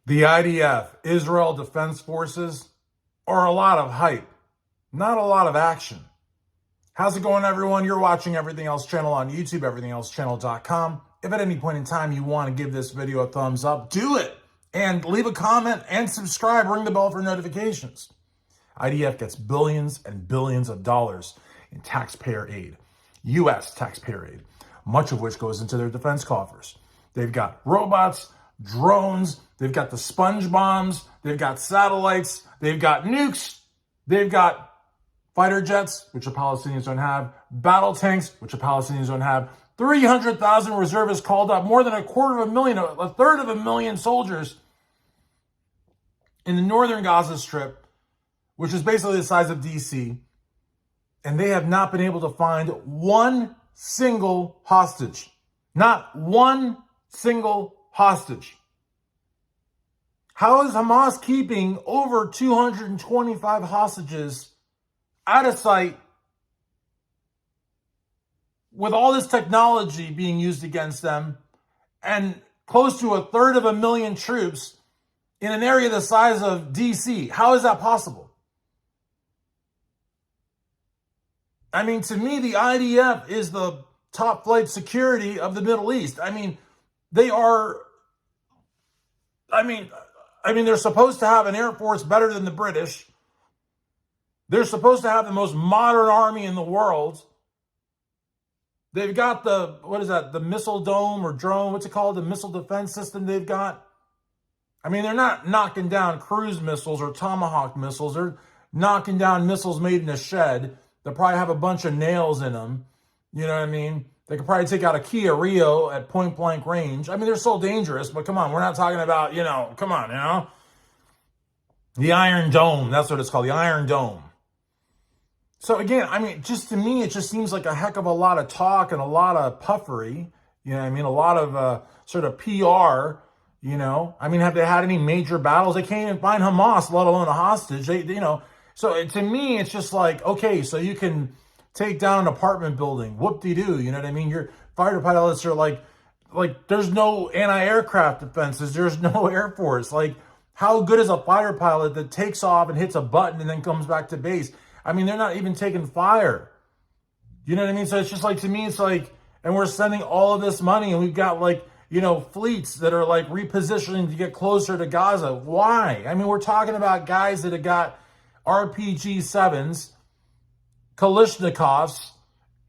The IDF, Israel Defense Forces, are a lot of hype, not a lot of action. How's it going, everyone? You're watching Everything Else Channel on YouTube, everythingelschannel.com. If at any point in time you want to give this video a thumbs up, do it. And leave a comment and subscribe. Ring the bell for notifications. IDF gets billions and billions of dollars in taxpayer aid, U.S. taxpayer aid, much of which goes into their defense coffers. They've got robots, drones, they've got the sponge bombs, they've got satellites, they've got nukes, they've got fighter jets, which the Palestinians don't have, battle tanks, which the Palestinians don't have, 300,000 reservists called up, more than a third of a million soldiers in the northern Gaza Strip, which is basically the size of D.C., and they have not been able to find one single hostage. Not one single hostage. How is Hamas keeping over 225 hostages out of sight with all this technology being used against them and close to a third of a million troops in an area the size of D.C.? How is that possible? I mean, to me, the IDF is the top flight security of the Middle East. They are, they're supposed to have an Air Force better than the British. They're supposed to have the most modern army in the world. They've got the missile dome or drone, what's it called? The missile defense system they've got. They're not knocking down cruise missiles or Tomahawk missiles. They're knocking down missiles made in a shed that probably have a bunch of nails in them. You know what I mean? They could probably take out a Kia Rio at point blank range. They're so dangerous, but come on, we're not talking about, the Iron Dome. That's what it's called, the Iron Dome. So again, just to me, it just seems like a heck of a lot of talk and a lot of puffery. A lot of sort of PR, have they had any major battles? They can't even find Hamas, let alone a hostage. So to me, it's just like, okay, so you can take down an apartment building, whoop-de-doo, you know what I mean? Your fighter pilots are like there's no anti-aircraft defenses, there's no Air Force. How good is a fighter pilot that takes off and hits a button and then comes back to base? They're not even taking fire. You know what I mean? So it's just to me, it's and we're sending all of this money and we've got fleets that are repositioning to get closer to Gaza. Why? We're talking about guys that have got RPG-7s, Kalashnikovs,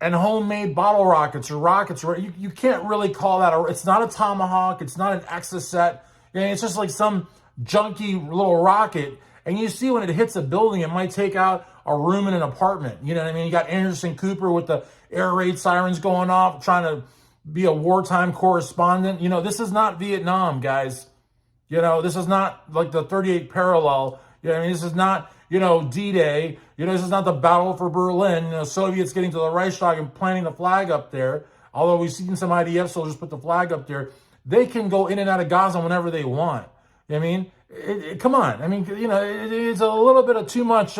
and homemade bottle rockets or rockets. You can't really call that it's not a Tomahawk. It's not an Exocet. It's just some junky little rocket. And you see when it hits a building, it might take out a room in an apartment. You know what I mean? You got Anderson Cooper with the air raid sirens going off, trying to be a wartime correspondent. This is not Vietnam, guys. This is not the 38 parallel. This is not, D-Day. This is not the battle for Berlin. Soviets getting to the Reichstag and planting the flag up there. Although we've seen some IDF soldiers put the flag up there. They can go in and out of Gaza whenever they want. Come on. It's a little bit of too much,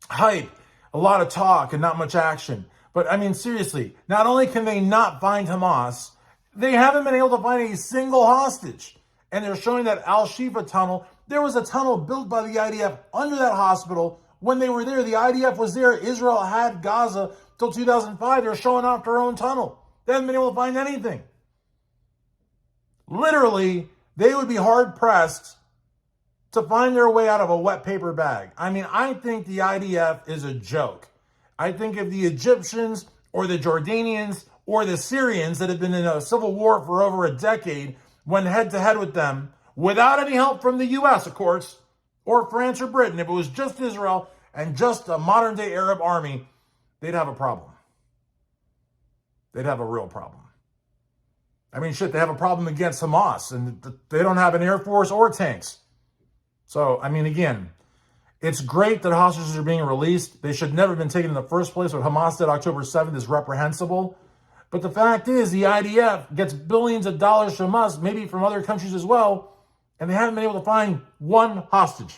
hype, a lot of talk and not much action. But seriously, not only can they not find Hamas, they haven't been able to find a single hostage. And they're showing that Al-Shifa tunnel. There was a tunnel built by the IDF under that hospital. When they were there, the IDF was there. Israel had Gaza till 2005. They're showing off their own tunnel. They haven't been able to find anything. Literally, they would be hard-pressed to find their way out of a wet paper bag. I think the IDF is a joke. I think if the Egyptians or the Jordanians or the Syrians that have been in a civil war for over a decade went head-to-head with them, without any help from the U.S., of course, or France or Britain, if it was just Israel and just a modern-day Arab army, they'd have a problem. They'd have a real problem. They have a problem against Hamas, and they don't have an Air Force or tanks. So, again, it's great that hostages are being released. They should never have been taken in the first place. What Hamas did October 7th is reprehensible. But the fact is, the IDF gets billions of dollars from us, maybe from other countries as well, and they haven't been able to find one hostage.